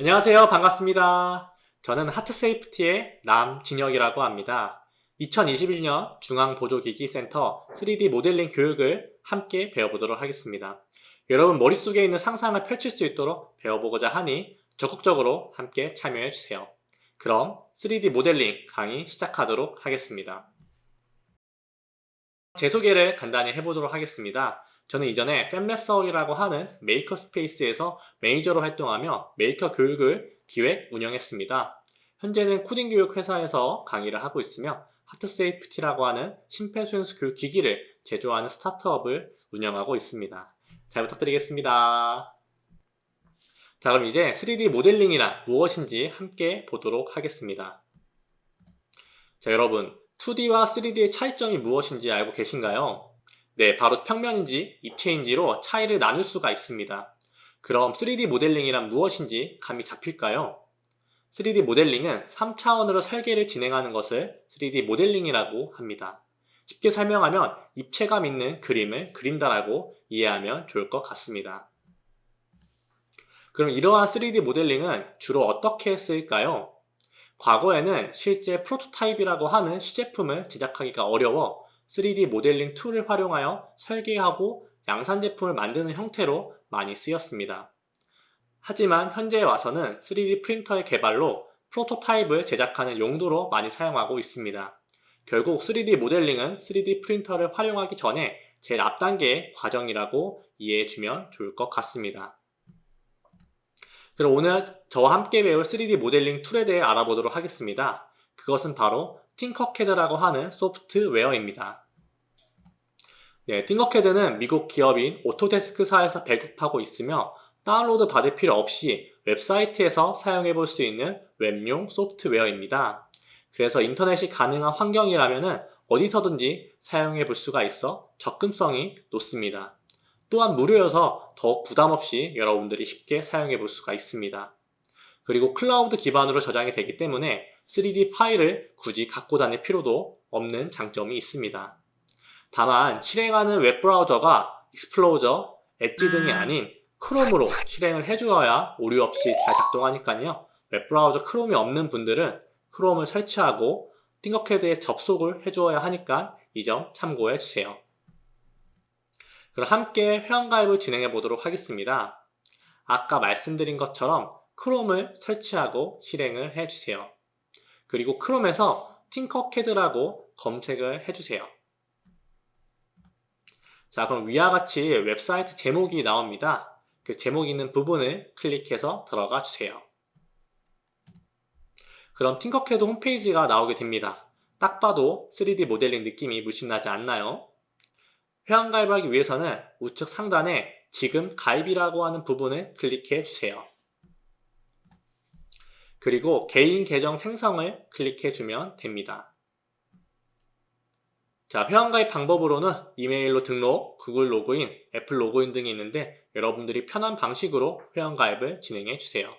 안녕하세요. 반갑습니다. 저는 하트세이프티의 남진혁이라고 합니다. 2021년 중앙보조기기센터 3D 모델링 교육을 함께 배워보도록 하겠습니다. 여러분 머릿속에 있는 상상을 펼칠 수 있도록 배워보고자 하니 적극적으로 함께 참여해주세요. 그럼 3D 모델링 강의 시작하도록 하겠습니다. 제 소개를 간단히 해보도록 하겠습니다. 저는 이전에 팹랩서울이라고 하는 메이커 스페이스에서 매니저로 활동하며 메이커 교육을 기획, 운영했습니다. 현재는 코딩 교육 회사에서 강의를 하고 있으며 하트세이프티라고 하는 심폐소생술 교육 기기를 제조하는 스타트업을 운영하고 있습니다. 잘 부탁드리겠습니다. 자, 그럼 이제 3D 모델링이란 무엇인지 함께 보도록 하겠습니다. 자, 여러분 2D와 3D의 차이점이 무엇인지 알고 계신가요? 네, 바로 평면인지 입체인지로 차이를 나눌 수가 있습니다. 그럼 3D 모델링이란 무엇인지 감이 잡힐까요? 3D 모델링은 3차원으로 설계를 진행하는 것을 3D 모델링이라고 합니다. 쉽게 설명하면 입체감 있는 그림을 그린다라고 이해하면 좋을 것 같습니다. 그럼 이러한 3D 모델링은 주로 어떻게 쓰일까요? 과거에는 실제 프로토타입이라고 하는 시제품을 제작하기가 어려워 3D 모델링 툴을 활용하여 설계하고 양산 제품을 만드는 형태로 많이 쓰였습니다. 하지만 현재에 와서는 3D 프린터의 개발로 프로토타입을 제작하는 용도로 많이 사용하고 있습니다. 결국 3D 모델링은 3D 프린터를 활용하기 전에 제일 앞단계의 과정이라고 이해해주면 좋을 것 같습니다. 그럼 오늘 저와 함께 배울 3D 모델링 툴에 대해 알아보도록 하겠습니다. 그것은 바로 팅커캐드라고 하는 소프트웨어입니다. 네, 팅커캐드는 미국 기업인 오토데스크사에서 배급하고 있으며 다운로드 받을 필요 없이 웹사이트에서 사용해 볼 수 있는 웹용 소프트웨어입니다. 그래서 인터넷이 가능한 환경이라면 어디서든지 사용해 볼 수가 있어 접근성이 높습니다. 또한 무료여서 더욱 부담없이 여러분들이 쉽게 사용해 볼 수가 있습니다. 그리고 클라우드 기반으로 저장이 되기 때문에 3D 파일을 굳이 갖고 다닐 필요도 없는 장점이 있습니다. 다만 실행하는 웹브라우저가 익스플로저, 엣지 등이 아닌 크롬으로 실행을 해주어야 오류 없이 잘 작동하니까요. 웹브라우저 크롬이 없는 분들은 크롬을 설치하고 팅커캐드에 접속을 해주어야 하니까 이 점 참고해 주세요. 그럼 함께 회원가입을 진행해 보도록 하겠습니다. 아까 말씀드린 것처럼 크롬을 설치하고 실행을 해주세요. 그리고 크롬에서 팅커캐드라고 검색을 해주세요. 자, 그럼 위와 같이 웹사이트 제목이 나옵니다. 그 제목 있는 부분을 클릭해서 들어가 주세요. 그럼 팅커캐드 홈페이지가 나오게 됩니다. 딱 봐도 3D 모델링 느낌이 물씬 나지 않나요? 회원가입하기 위해서는 우측 상단에 지금 가입이라고 하는 부분을 클릭해 주세요. 그리고 개인 계정 생성을 클릭해 주면 됩니다. 자, 회원가입 방법으로는 이메일로 등록, 구글 로그인, 애플 로그인 등이 있는데 여러분들이 편한 방식으로 회원가입을 진행해 주세요.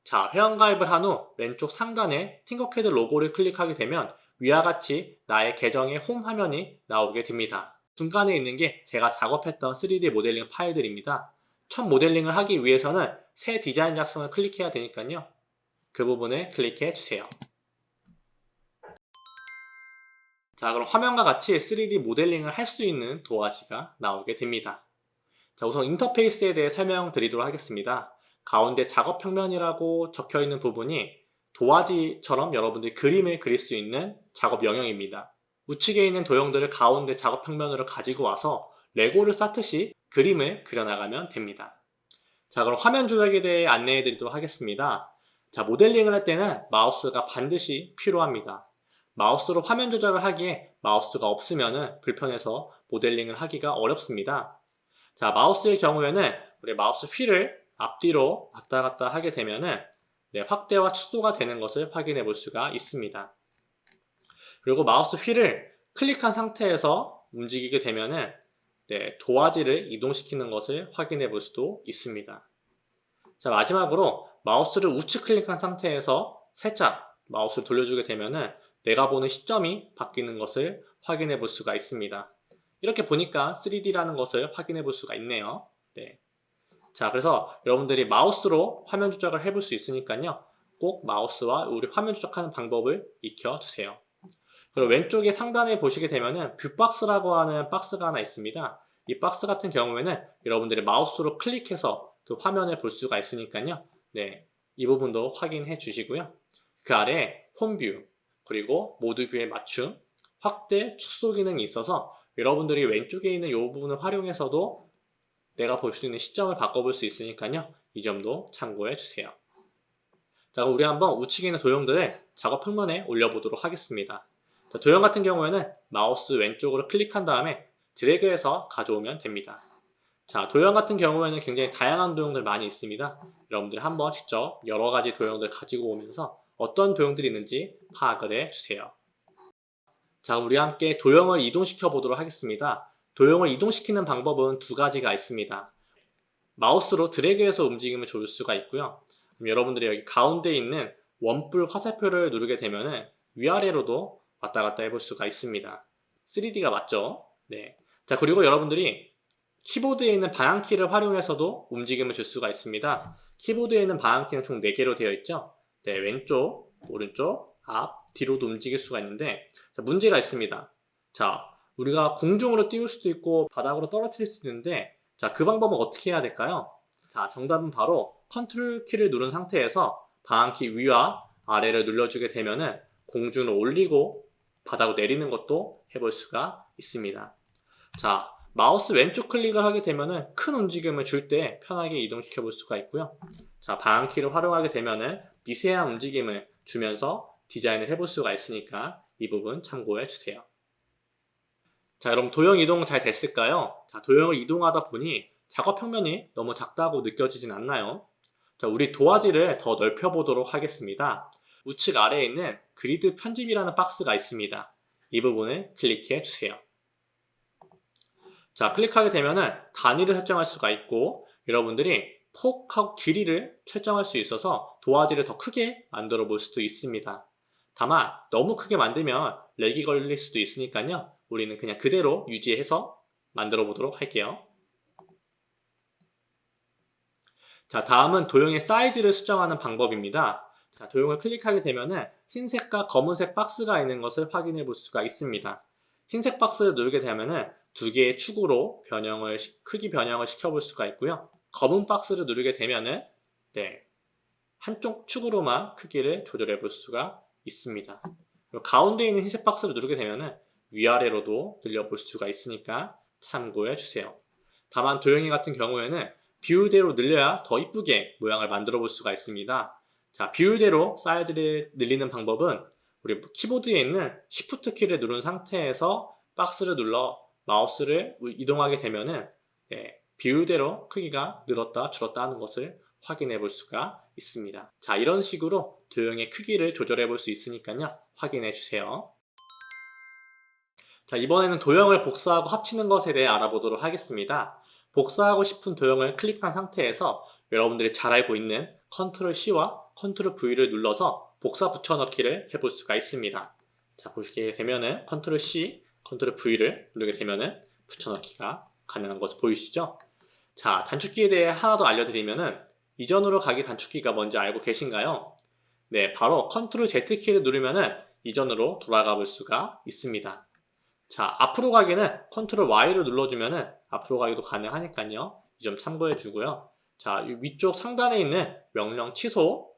자, 회원가입을 한 후 왼쪽 상단에 팅커캐드 로고를 클릭하게 되면 위와 같이 나의 계정의 홈 화면이 나오게 됩니다. 중간에 있는 게 제가 작업했던 3D 모델링 파일들입니다. 첫 모델링을 하기 위해서는 새 디자인 작성을 클릭해야 되니까요. 그 부분을 클릭해 주세요. 자, 그럼 화면과 같이 3D 모델링을 할 수 있는 도화지가 나오게 됩니다. 자, 우선 인터페이스에 대해 설명드리도록 하겠습니다. 가운데 작업 평면이라고 적혀 있는 부분이 도화지처럼 여러분들이 그림을 그릴 수 있는 작업 영역입니다. 우측에 있는 도형들을 가운데 작업 평면으로 가지고 와서 레고를 쌓듯이 그림을 그려나가면 됩니다. 자, 그럼 화면 조작에 대해 안내해 드리도록 하겠습니다. 자, 모델링을 할 때는 마우스가 반드시 필요합니다. 마우스로 화면 조작을 하기에 마우스가 없으면 불편해서 모델링을 하기가 어렵습니다. 자, 마우스의 경우에는 우리 마우스 휠을 앞뒤로 왔다 갔다 하게 되면은 확대와 축소가 되는 것을 확인해 볼 수가 있습니다. 그리고 마우스 휠을 클릭한 상태에서 움직이게 되면은 도화지를 이동시키는 것을 확인해 볼 수도 있습니다. 자, 마지막으로 마우스를 우측 클릭한 상태에서 살짝 마우스를 돌려주게 되면은 내가 보는 시점이 바뀌는 것을 확인해 볼 수가 있습니다. 이렇게 보니까 3D라는 것을 확인해 볼 수가 있네요. 네. 자, 그래서 여러분들이 마우스로 화면 조작을 해볼 수 있으니까요. 꼭 마우스와 우리 화면 조작하는 방법을 익혀주세요. 그리고 왼쪽에 상단에 보시게 되면은 뷰박스라고 하는 박스가 하나 있습니다. 이 박스 같은 경우에는 여러분들이 마우스로 클릭해서 그 화면을 볼 수가 있으니까요. 네, 이 부분도 확인해 주시고요. 그 아래 홈뷰, 그리고 모드뷰의 맞춤, 확대, 축소 기능이 있어서 여러분들이 왼쪽에 있는 이 부분을 활용해서도 내가 볼 수 있는 시점을 바꿔볼 수 있으니까요. 이 점도 참고해 주세요. 자, 그럼 우리 한번 우측에 있는 도형들을 작업 평면에 올려보도록 하겠습니다. 자, 도형 같은 경우에는 마우스 왼쪽으로 클릭한 다음에 드래그해서 가져오면 됩니다. 자, 도형 같은 경우에는 굉장히 다양한 도형들 많이 있습니다. 여러분들 한번 직접 여러 가지 도형들 가지고 오면서 어떤 도형들이 있는지 파악을 해주세요. 자, 우리 함께 도형을 이동시켜 보도록 하겠습니다. 도형을 이동시키는 방법은 두 가지가 있습니다. 마우스로 드래그해서 움직임을 줄 수가 있고요. 그럼 여러분들이 여기 가운데 있는 원뿔 화살표를 누르게 되면은 위아래로도 왔다 갔다 해볼 수가 있습니다. 3D가 맞죠? 네. 자, 그리고 여러분들이 키보드에 있는 방향키를 활용해서도 움직임을 줄 수가 있습니다. 키보드에 있는 방향키는 총 4개로 되어 있죠? 네, 왼쪽, 오른쪽, 앞, 뒤로도 움직일 수가 있는데, 자, 문제가 있습니다. 자, 우리가 공중으로 띄울 수도 있고 바닥으로 떨어뜨릴 수도 있는데, 자, 그 방법은 어떻게 해야 될까요? 자, 정답은 바로 컨트롤 키를 누른 상태에서 방향키 위와 아래를 눌러주게 되면은 공중으로 올리고 바닥으로 내리는 것도 해볼 수가 있습니다. 자, 마우스 왼쪽 클릭을 하게 되면은 큰 움직임을 줄 때 편하게 이동시켜 볼 수가 있고요. 자, 방향키를 활용하게 되면은 미세한 움직임을 주면서 디자인을 해볼 수가 있으니까 이 부분 참고해 주세요. 자, 여러분 도형 이동 잘 됐을까요? 자, 도형을 이동하다 보니 작업 평면이 너무 작다고 느껴지진 않나요? 자, 우리 도화지를 더 넓혀 보도록 하겠습니다. 우측 아래에 있는 그리드 편집이라는 박스가 있습니다. 이 부분을 클릭해 주세요. 자, 클릭하게 되면은 단위를 설정할 수가 있고 여러분들이 폭하고 길이를 설정할 수 있어서 도화지를 더 크게 만들어 볼 수도 있습니다. 다만 너무 크게 만들면 렉이 걸릴 수도 있으니까요. 우리는 그냥 그대로 유지해서 만들어 보도록 할게요. 자, 다음은 도형의 사이즈를 수정하는 방법입니다. 자, 도형을 클릭하게 되면은 흰색과 검은색 박스가 있는 것을 확인해 볼 수가 있습니다. 흰색 박스를 누르게 되면은 두 개의 축으로 크기 변형을 시켜볼 수가 있고요. 검은 박스를 누르게 되면은 한쪽 축으로만 크기를 조절해 볼 수가 있습니다. 가운데 있는 흰색 박스를 누르게 되면은 위아래로도 늘려볼 수가 있으니까 참고해 주세요. 다만 도형이 같은 경우에는 비율대로 늘려야 더 이쁘게 모양을 만들어 볼 수가 있습니다. 자, 비율대로 사이즈를 늘리는 방법은 우리 키보드에 있는 Shift 키를 누른 상태에서 박스를 눌러 마우스를 이동하게 되면은 비율대로 크기가 늘었다 줄었다 하는 것을 확인해 볼 수가 있습니다. 자, 이런 식으로 도형의 크기를 조절해 볼 수 있으니까요. 확인해 주세요. 자, 이번에는 도형을 복사하고 합치는 것에 대해 알아보도록 하겠습니다. 복사하고 싶은 도형을 클릭한 상태에서 여러분들이 잘 알고 있는 컨트롤 C와 컨트롤 V를 눌러서 복사 붙여넣기를 해볼 수가 있습니다. 자, 보시게 되면은 컨트롤 C, 컨트롤 V를 누르게 되면은 붙여넣기가 가능한 것을 보이시죠? 자, 단축키에 대해 하나 더 알려드리면은 이전으로 가기 단축키가 뭔지 알고 계신가요? 네, 바로 컨트롤 Z키를 누르면은 이전으로 돌아가 볼 수가 있습니다. 자, 앞으로 가기는 컨트롤 Y를 눌러주면은 앞으로 가기도 가능하니까요. 이 점 참고해 주고요. 자, 이 위쪽 상단에 있는 명령 취소,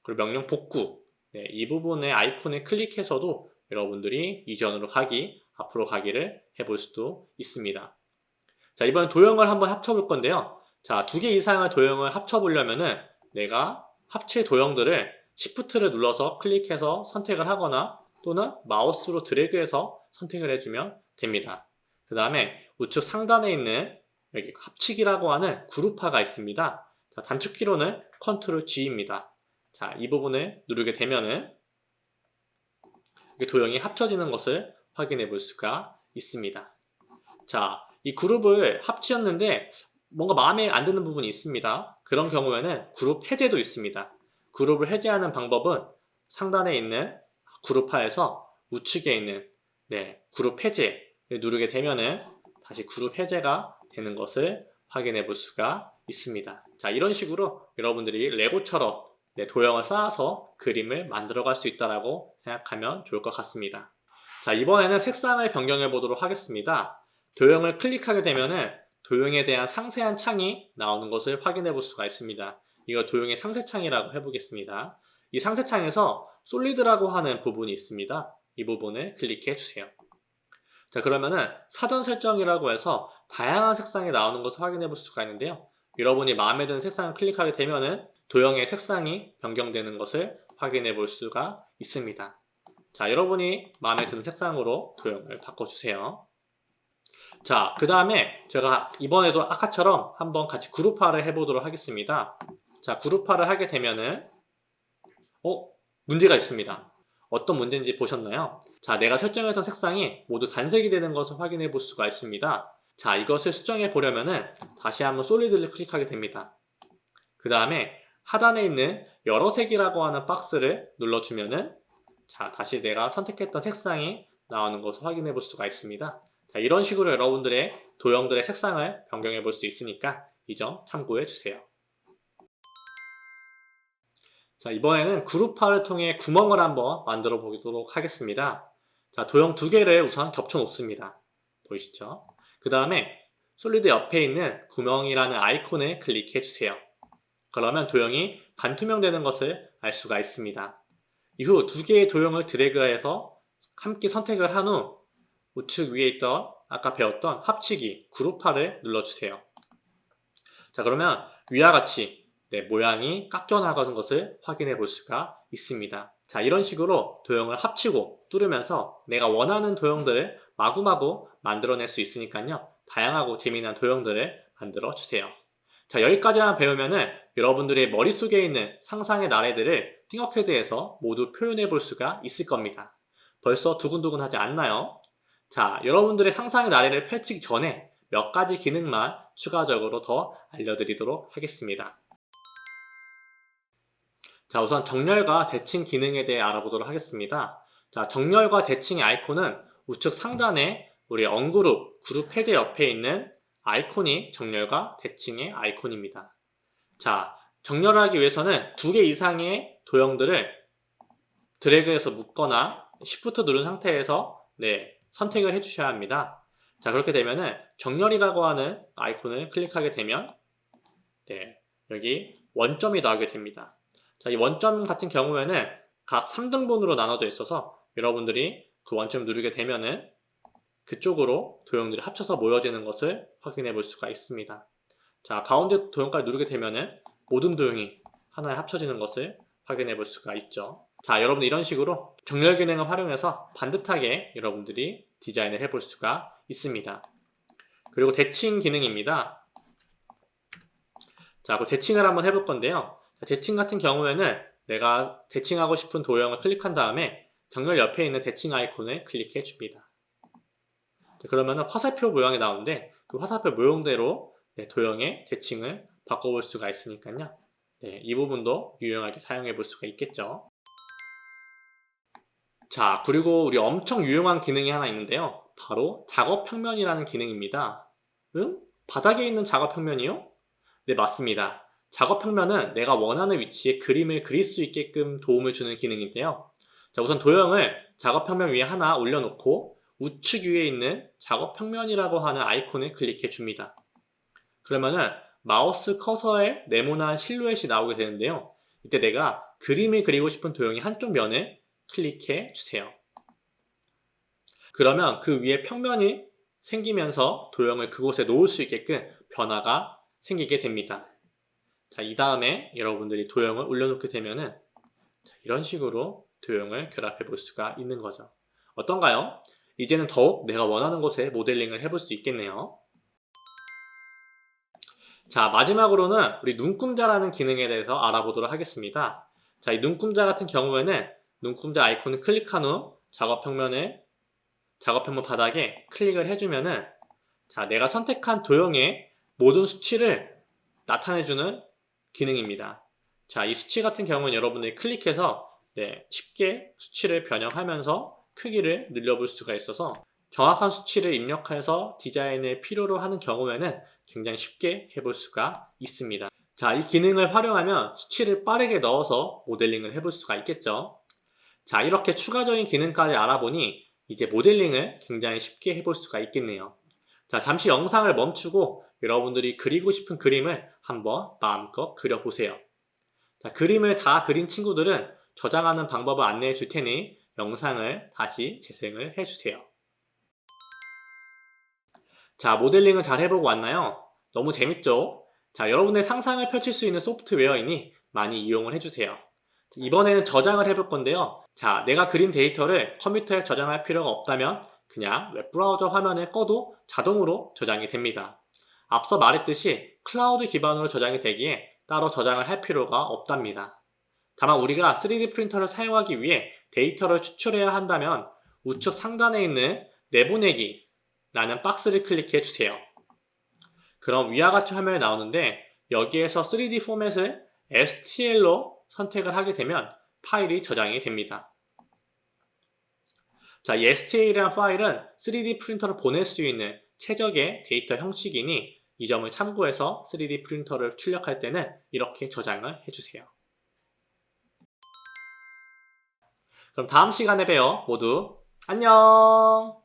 그리고 명령 복구, 이 부분의 아이콘을 클릭해서도 여러분들이 이전으로 가기, 앞으로 가기를 해볼 수도 있습니다. 자, 이번엔 도형을 한번 합쳐볼 건데요. 자, 2개 이상의 도형을 합쳐보려면은 내가 합칠 도형들을 Shift를 눌러서 클릭해서 선택을 하거나 또는 마우스로 드래그해서 선택을 해주면 됩니다. 그 다음에 우측 상단에 있는 여기 합치기라고 하는 그룹화가 있습니다. 자, 단축키로는 컨트롤 G입니다. 자, 이 부분을 누르게 되면은 도형이 합쳐지는 것을 확인해 볼 수가 있습니다. 자, 이 그룹을 합치었는데 뭔가 마음에 안 드는 부분이 있습니다. 그런 경우에는 그룹 해제도 있습니다. 그룹을 해제하는 방법은 상단에 있는 그룹화에서 우측에 있는 그룹 해제를 누르게 되면은 다시 그룹 해제가 되는 것을 확인해 볼 수가 있습니다. 자, 이런 식으로 여러분들이 레고처럼 도형을 쌓아서 그림을 만들어 갈 수 있다고 생각하면 좋을 것 같습니다. 자, 이번에는 색상을 변경해 보도록 하겠습니다. 도형을 클릭하게 되면은 도형에 대한 상세한 창이 나오는 것을 확인해 볼 수가 있습니다. 이거 도형의 상세창이라고 해보겠습니다. 이 상세창에서 솔리드라고 하는 부분이 있습니다. 이 부분을 클릭해 주세요. 자, 그러면은 사전 설정이라고 해서 다양한 색상이 나오는 것을 확인해 볼 수가 있는데요. 여러분이 마음에 드는 색상을 클릭하게 되면은 도형의 색상이 변경되는 것을 확인해 볼 수가 있습니다. 자, 여러분이 마음에 드는 색상으로 도형을 바꿔주세요. 자, 그 다음에 제가 이번에도 아까처럼 한번 같이 그룹화를 해보도록 하겠습니다. 자, 그룹화를 하게 되면은 문제가 있습니다. 어떤 문제인지 보셨나요? 자, 내가 설정했던 색상이 모두 단색이 되는 것을 확인해 볼 수가 있습니다. 자, 이것을 수정해 보려면은 다시 한번 솔리드를 클릭하게 됩니다. 그 다음에 하단에 있는 여러 색이라고 하는 박스를 눌러주면은 자, 다시 내가 선택했던 색상이 나오는 것을 확인해 볼 수가 있습니다. 자, 이런 식으로 여러분들의 도형들의 색상을 변경해 볼 수 있으니까 이 점 참고해 주세요. 자, 이번에는 그룹화를 통해 구멍을 한번 만들어 보도록 하겠습니다. 자, 도형 두 개를 우선 겹쳐 놓습니다. 보이시죠? 그 다음에 솔리드 옆에 있는 구멍이라는 아이콘을 클릭해 주세요. 그러면 도형이 반투명되는 것을 알 수가 있습니다. 이후 두 개의 도형을 드래그해서 함께 선택을 한 후 우측 위에 있던 아까 배웠던 합치기, 그룹화를 눌러주세요. 자, 그러면 위와 같이 모양이 깎여 나가는 것을 확인해 볼 수가 있습니다. 자, 이런 식으로 도형을 합치고 뚫으면서 내가 원하는 도형들을 마구마구 만들어낼 수 있으니까요. 다양하고 재미난 도형들을 만들어 주세요. 자, 여기까지만 배우면은 여러분들의 머릿속에 있는 상상의 나래들을 띵어캐드에서 모두 표현해 볼 수가 있을 겁니다. 벌써 두근두근 하지 않나요? 자, 여러분들의 상상의 나래를 펼치기 전에 몇 가지 기능만 추가적으로 더 알려드리도록 하겠습니다. 자, 우선 정렬과 대칭 기능에 대해 알아보도록 하겠습니다. 자, 정렬과 대칭의 아이콘은 우측 상단에 우리 언그룹, 그룹 해제 옆에 있는 아이콘이 정렬과 대칭의 아이콘입니다. 자, 정렬하기 위해서는 두 개 이상의 도형들을 드래그해서 묶거나 Shift 누른 상태에서 선택을 해주셔야 합니다. 자, 그렇게 되면은 정렬이라고 하는 아이콘을 클릭하게 되면 여기 원점이 나오게 됩니다. 자, 이 원점 같은 경우에는 각 3등분으로 나눠져 있어서 여러분들이 그 원점 누르게 되면은 그쪽으로 도형들이 합쳐서 모여지는 것을 확인해 볼 수가 있습니다. 자, 가운데 도형까지 누르게 되면은 모든 도형이 하나에 합쳐지는 것을 확인해 볼 수가 있죠. 자, 여러분 이런 식으로 정렬 기능을 활용해서 반듯하게 여러분들이 디자인을 해볼 수가 있습니다. 그리고 대칭 기능입니다. 자, 그 대칭을 한번 해볼 건데요. 자, 대칭 같은 경우에는 내가 대칭하고 싶은 도형을 클릭한 다음에 정렬 옆에 있는 대칭 아이콘을 클릭해 줍니다. 그러면 화살표 모양이 나오는데 그 화살표 모형대로 도형의 대칭을 바꿔볼 수가 있으니까요. 이 부분도 유용하게 사용해 볼 수가 있겠죠. 자, 그리고 우리 엄청 유용한 기능이 하나 있는데요. 바로 작업 평면이라는 기능입니다. 응? 바닥에 있는 작업 평면이요? 네, 맞습니다. 작업 평면은 내가 원하는 위치에 그림을 그릴 수 있게끔 도움을 주는 기능인데요. 자, 우선 도형을 작업 평면 위에 하나 올려놓고 우측 위에 있는 작업 평면이라고 하는 아이콘을 클릭해 줍니다. 그러면은 마우스 커서에 네모난 실루엣이 나오게 되는데요. 이때 내가 그림을 그리고 싶은 도형의 한쪽 면을 클릭해 주세요. 그러면 그 위에 평면이 생기면서 도형을 그곳에 놓을 수 있게끔 변화가 생기게 됩니다. 자, 이 다음에 여러분들이 도형을 올려놓게 되면은 이런 식으로 도형을 결합해 볼 수가 있는 거죠. 어떤가요? 이제는 더욱 내가 원하는 곳에 모델링을 해볼 수 있겠네요. 자, 마지막으로는 우리 눈금자라는 기능에 대해서 알아보도록 하겠습니다. 자, 이 눈금자 같은 경우에는 눈금자 아이콘을 클릭한 후 작업 평면 바닥에 클릭을 해주면은 자, 내가 선택한 도형의 모든 수치를 나타내주는 기능입니다. 자, 이 수치 같은 경우는 여러분들이 클릭해서 쉽게 수치를 변형하면서 크기를 늘려볼 수가 있어서 정확한 수치를 입력해서 디자인을 필요로 하는 경우에는 굉장히 쉽게 해볼 수가 있습니다. 자, 이 기능을 활용하면 수치를 빠르게 넣어서 모델링을 해볼 수가 있겠죠. 자, 이렇게 추가적인 기능까지 알아보니 이제 모델링을 굉장히 쉽게 해볼 수가 있겠네요. 자, 잠시 영상을 멈추고 여러분들이 그리고 싶은 그림을 한번 마음껏 그려보세요. 자, 그림을 다 그린 친구들은 저장하는 방법을 안내해 줄 테니 영상을 다시 재생을 해주세요. 자, 모델링을 잘 해보고 왔나요? 너무 재밌죠? 자, 여러분의 상상을 펼칠 수 있는 소프트웨어이니 많이 이용을 해주세요. 이번에는 저장을 해볼 건데요. 자, 내가 그린 데이터를 컴퓨터에 저장할 필요가 없다면 그냥 웹브라우저 화면을 꺼도 자동으로 저장이 됩니다. 앞서 말했듯이 클라우드 기반으로 저장이 되기에 따로 저장을 할 필요가 없답니다. 다만 우리가 3D 프린터를 사용하기 위해 데이터를 추출해야 한다면 우측 상단에 있는 내보내기 라는 박스를 클릭해 주세요. 그럼 위와 같이 화면이 나오는데 여기에서 3D 포맷을 STL로 선택을 하게 되면 파일이 저장이 됩니다. 자, 이 STL이라는 파일은 3D 프린터를 보낼 수 있는 최적의 데이터 형식이니 이 점을 참고해서 3D 프린터를 출력할 때는 이렇게 저장을 해주세요. 그럼 다음 시간에 봬요. 모두 안녕!